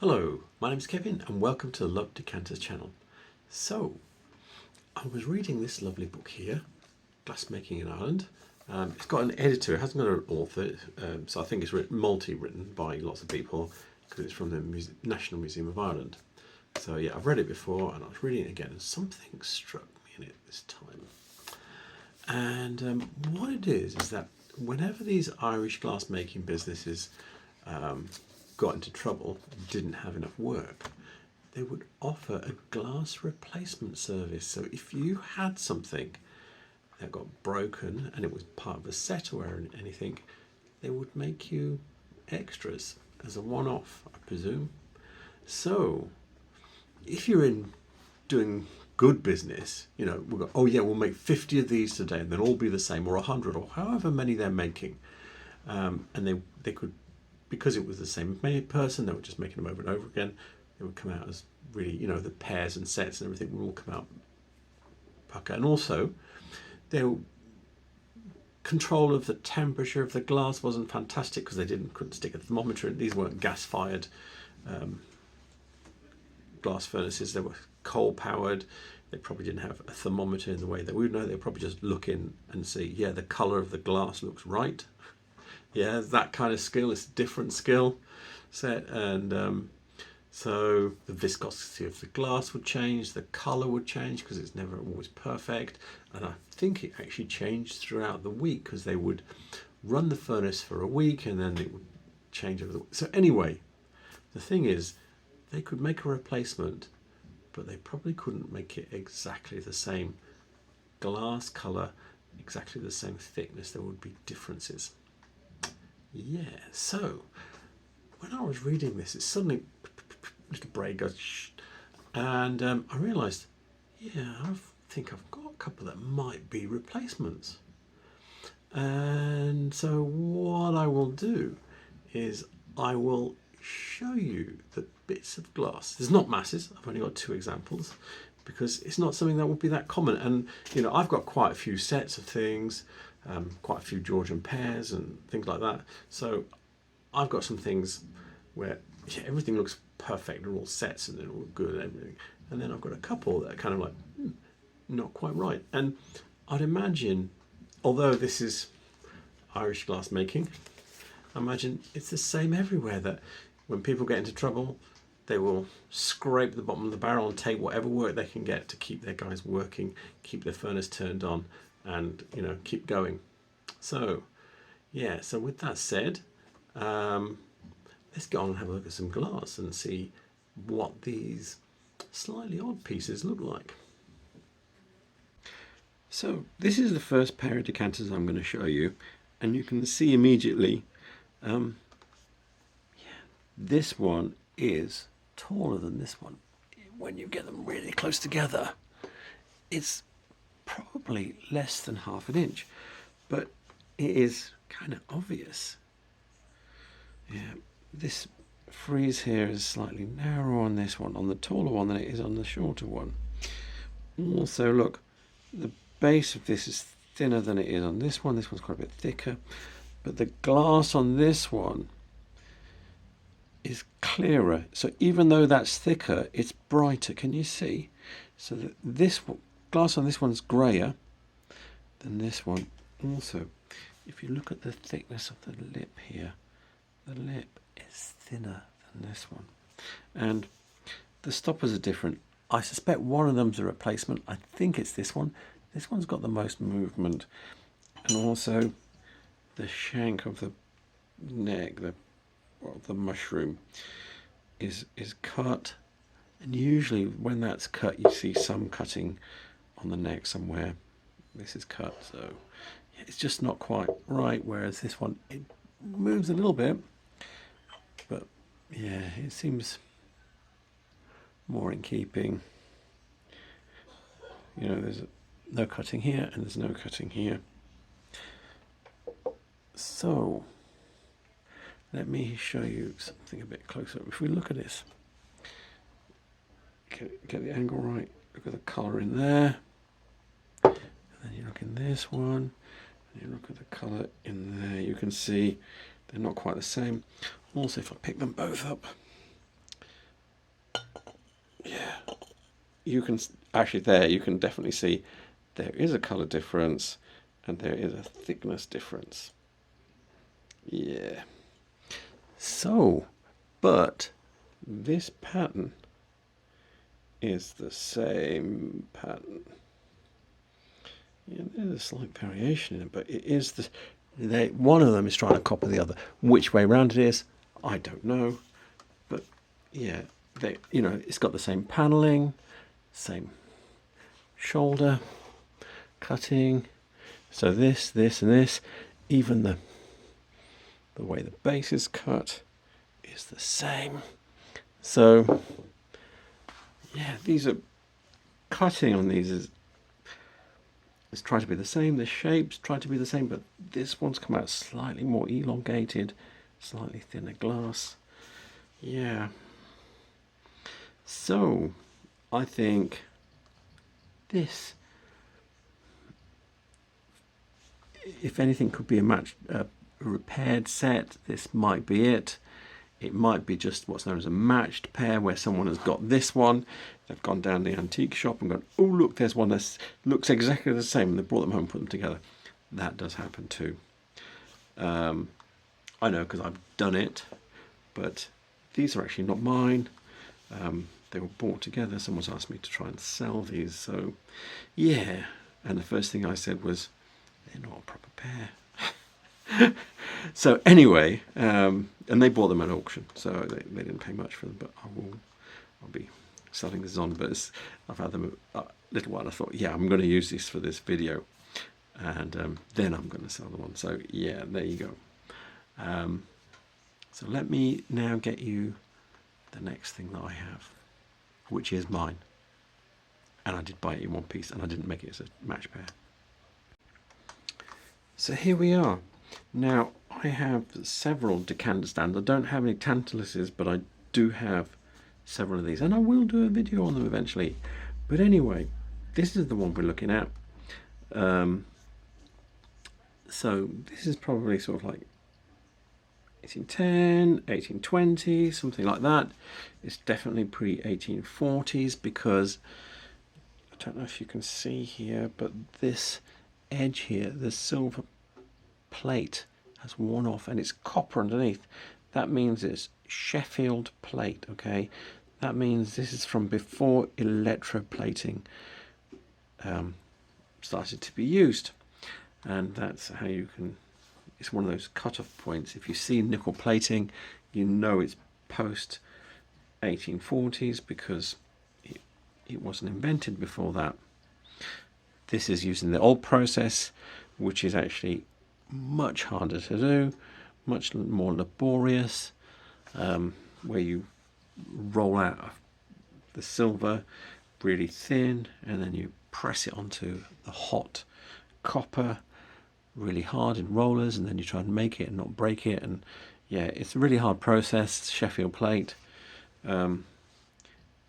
Hello, my name's Kevin and welcome to the Love Decanters channel. So, I was reading this lovely book here, Glassmaking in Ireland. It's got an editor, it hasn't got an author, so I think it's multi-written by lots of people because it's from the National Museum of Ireland. So yeah, I've read it before and I was reading it again and something struck me in it this time. And what it is that whenever these Irish glassmaking businesses got into trouble, didn't have enough work, they would offer a glass replacement service. So if you had something that got broken and it was part of a set or anything, they would make you extras as a one-off, I presume. So if you're in doing good business, you know, we'll go, oh yeah, we'll make 50 of these today and they'll all be the same, or 100, or however many they're making. And they could, because it was the same person, they were just making them over and over again. They would come out as really, you know, the pairs and sets and everything would all come out pucker. And also, their control of the temperature of the glass wasn't fantastic because they couldn't stick a thermometer in. These weren't gas-fired glass furnaces. They were coal-powered. They probably didn't have a thermometer in the way that we would know. They would probably just look in and see, yeah, the colour of the glass looks right. Yeah, that kind of skill is a different skill set. And so the viscosity of the glass would change, the colour would change because it's never always perfect. And I think it actually changed throughout the week because they would run the furnace for a week and then it would change over the week. So anyway, the thing is, they could make a replacement, but they probably couldn't make it exactly the same glass colour, exactly the same thickness. There would be differences. Yeah, so when I was reading this, it suddenly, little brain goes, shh, and I realised, yeah, I think I've got a couple that might be replacements. And so what I will do is I will show you the bits of glass. There's not masses, I've only got 2 examples because it's not something that would be that common. And you know, I've got quite a few sets of things, quite a few Georgian pairs and things like that. So I've got some things where everything looks perfect, they're all sets and they're all good and everything. And then I've got a couple that are kind of like, not quite right. And I'd imagine, although this is Irish glass making, I imagine it's the same everywhere, that when people get into trouble, they will scrape the bottom of the barrel and take whatever work they can get to keep their guys working, keep their furnace turned on, and you know, keep going. So yeah, so with that said, let's go on and have a look at some glass and see what these slightly odd pieces look like. So this is the first pair of decanters I'm going to show you, and you can see immediately this one is taller than this one. When you get them really close together, it's probably less than half an inch, but it is kind of obvious. Yeah, this frieze here is slightly narrower on this one, on the taller one, than it is on the shorter one. Also, look, the base of this is thinner than it is on this one. This one's quite a bit thicker, but the glass on this one is clearer. So even though that's thicker, it's brighter. Can you see? So that this glass on this one's grayer than this one. Also, if you look at the thickness of the lip here, the lip is thinner than this one. And the stoppers are different. I suspect one of them's a replacement. I think it's this one. This one's got the most movement. And also the shank of the neck, the mushroom is cut, and usually when that's cut you see some cutting on the neck somewhere. This is cut, so yeah, it's just not quite right, whereas this one, it moves a little bit, but yeah, it seems more in keeping. You know, there's no cutting here and there's no cutting here. So let me show you something a bit closer. If we look at this, get the angle right, look at the colour in there, and then you look in this one, and you look at the colour in there, you can see they're not quite the same. Also, if I pick them both up, you can actually there you can definitely see there is a color difference and there is a thickness difference. Yeah. So, but this pattern is the same pattern. Yeah, there's a slight variation in it, but it is one of them is trying to copy the other. Which way round it is, I don't know. But yeah, it's got the same paneling, same shoulder cutting. So this, and this, even the way the base is cut is the same. So yeah, these are cutting on these is try to be the same. The shapes try to be the same, but this one's come out slightly more elongated, slightly thinner glass. Yeah. So I think this, if anything, could be a repaired set. This might be it. It might be just what's known as a matched pair, where someone has got this one, they've gone down the antique shop and gone, oh look, there's one that looks exactly the same, and they brought them home and put them together. That does happen too. I know because I've done it, but these are actually not mine. They were bought together. Someone's asked me to try and sell these, so yeah. And the first thing I said was, they're not a proper pair. So anyway, and they bought them at auction, so they didn't pay much for them. But I'll be selling this on. But I've had them a little while. I thought, yeah, I'm going to use this for this video, and then I'm going to sell them on. So yeah, there you go. So let me now get you the next thing that I have, which is mine. And I did buy it in one piece, and I didn't make it as a match pair. So here we are. Now, I have several decanter stands. I don't have any Tantaluses, but I do have several of these, and I will do a video on them eventually. But anyway, this is the one we're looking at. So this is probably sort of like 1810, 1820, something like that. It's definitely pre-1840s, because I don't know if you can see here, but this edge here, the silver plate has worn off and it's copper underneath. That means it's Sheffield plate, okay? That means this is from before electroplating started to be used. And that's how you can, it's one of those cut-off points. If you see nickel plating, you know it's post 1840s, because it wasn't invented before that. This is using the old process, which is actually much harder to do, much more laborious, where you roll out the silver really thin and then you press it onto the hot copper really hard in rollers, and then you try and make it and not break it. And yeah, it's a really hard process, Sheffield plate, and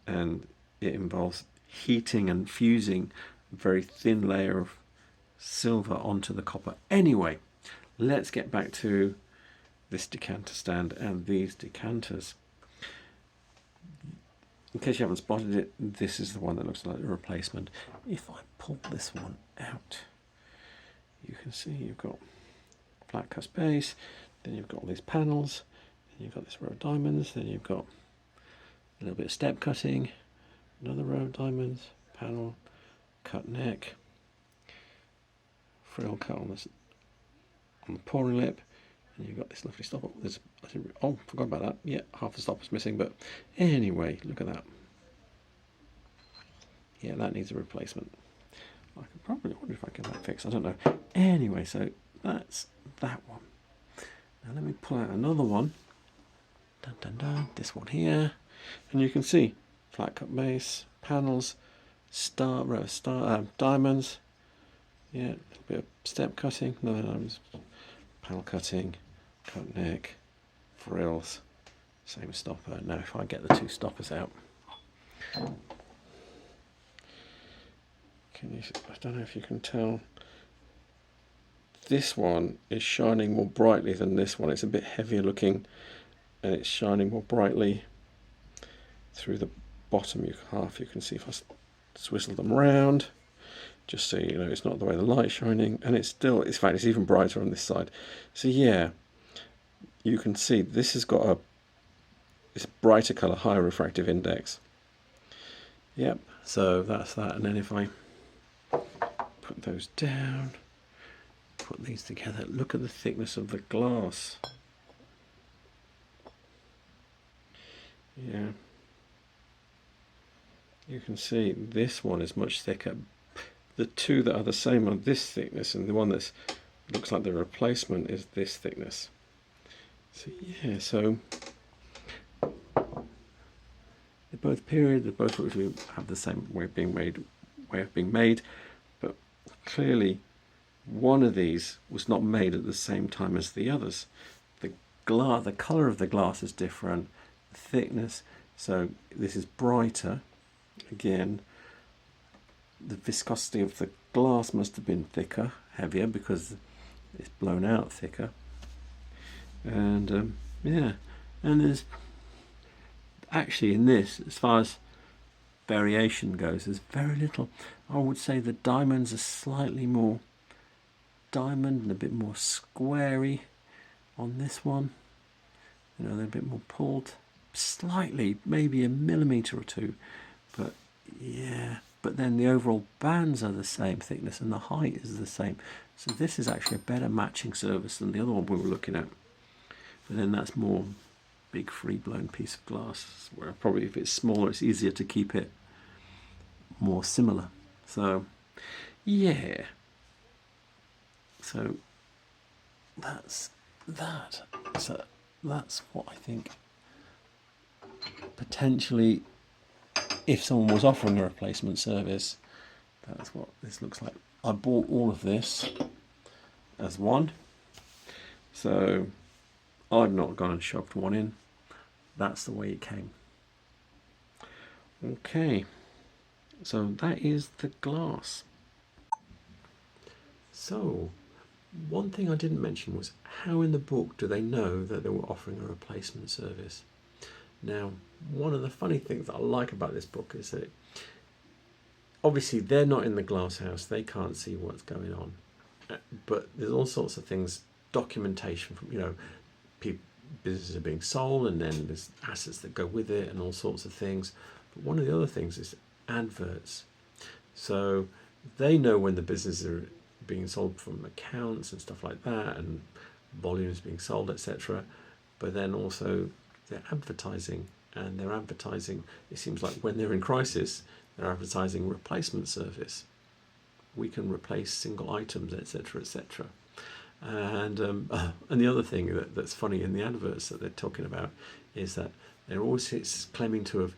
it involves heating and fusing a very thin layer of silver onto the copper. Anyway, let's get back to this decanter stand and these decanters. In case you haven't spotted it, this is the one that looks like a replacement. If I pull this one out, you can see you've got flat cast base, then you've got all these panels, then you've got this row of diamonds, then you've got a little bit of step cutting, another row of diamonds, panel, cut neck, frill cut on the pouring lip, and you've got this lovely stopper. Forgot about that. Yeah, half the stopper's missing, but anyway, look at that. Yeah, that needs a replacement. I could probably wonder if I can get that fixed. I don't know. Anyway, so that's that one. Now let me pull out another one. Dun, dun, dun. This one here, and you can see flat cut base, panels, row of diamonds. Yeah, a little bit of step cutting, another diamonds, panel cutting, cut neck, frills, same stopper. Now if I get the two stoppers out, I don't know if you can tell, this one is shining more brightly than this one. It's a bit heavier looking, and it's shining more brightly through the bottom half. You can see if I swizzle them around, just so you know it's not the way the light's shining, and it's still, in fact, it's even brighter on this side. So yeah, you can see this has got it's brighter colour, higher refractive index. Yep, so that's that. And then if I put those down, put these together, look at the thickness of the glass. Yeah, you can see this one is much thicker. The two that are the same are this thickness, and the one that looks like the replacement is this thickness. So yeah, so they're both period, they both have the same way of being made, but clearly one of these was not made at the same time as the others. The colour of the glass is different, the thickness, so this is brighter. Again, the viscosity of the glass must have been thicker, heavier, because it's blown out thicker. And yeah, and there's actually in this, as far as variation goes, there's very little. I would say the diamonds are slightly more diamond and a bit more squarey on this one. You know, they're a bit more pulled, slightly, maybe a millimetre or two, but yeah. But then the overall bands are the same thickness and the height is the same. So this is actually a better matching surface than the other one we were looking at. But then that's more big free blown piece of glass, where probably if it's smaller it's easier to keep it more similar. So yeah, so that's that. So that's what I think potentially, if someone was offering a replacement service, that's what this looks like. I bought all of this as one, so I've not gone and shoved one in. That's the way it came. Okay, so that is the glass. So one thing I didn't mention was how in the book do they know that they were offering a replacement service? Now, one of the funny things that I like about this book is that obviously they're not in the glass house, they can't see what's going on, but there's all sorts of things, documentation from, you know, businesses are being sold, and then there's assets that go with it and all sorts of things. But one of the other things is adverts. So they know when the businesses are being sold from accounts and stuff like that, and volumes being sold, etc. But then also they're advertising, and they're advertising, it seems like when they're in crisis, they're advertising replacement service. We can replace single items, etc., etc. And the other thing that's funny in the adverts that they're talking about is that they're always claiming to have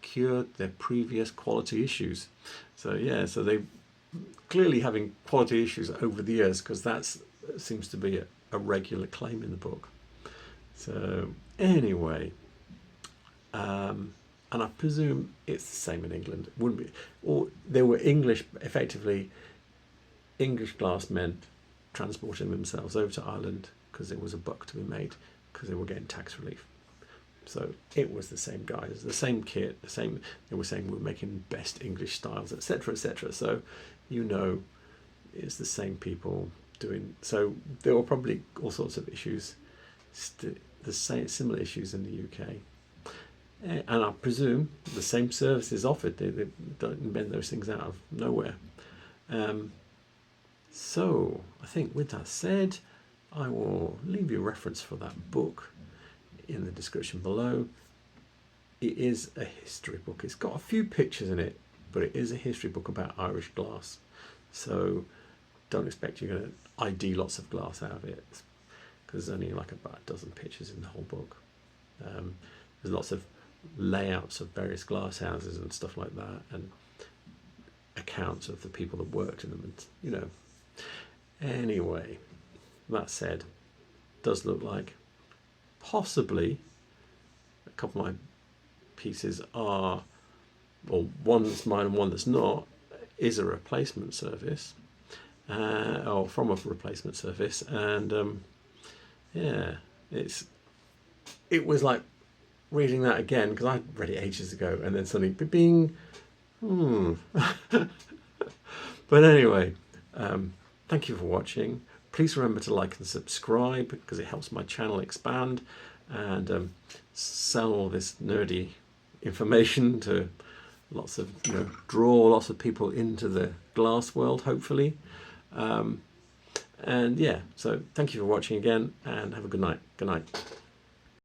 cured their previous quality issues. So yeah, so they clearly having quality issues over the years, because that seems to be a regular claim in the book. So anyway, and I presume it's the same in England. It wouldn't be, or there were effectively English glass men transporting themselves over to Ireland because there was a buck to be made, because they were getting tax relief. So it was the same guys, the same kit, the same. They were saying we're making best English styles, etc., etc. So you know, it's the same people doing. So there were probably all sorts of issues, similar issues in the UK. And I presume the same service is offered. They don't invent those things out of nowhere. So I think with that said, I will leave you a reference for that book in the description below. It is a history book. It's got a few pictures in it, but it is a history book about Irish glass. So don't expect you're going to ID lots of glass out of it, because there's only like about a dozen pictures in the whole book. There's lots of layouts of various glass houses and stuff like that, and accounts of the people that worked in them, and you know. Anyway, that said, does look like possibly a couple of my pieces are, well, one that's mine and one that's not, is a replacement service, or from a replacement service. And yeah, it was like reading that again, because I read it ages ago, and then suddenly bing, But anyway, thank you for watching. Please remember to like and subscribe because it helps my channel expand and sell all this nerdy information to lots of, draw lots of people into the glass world, hopefully. And yeah, so thank you for watching again and have a good night. Good night.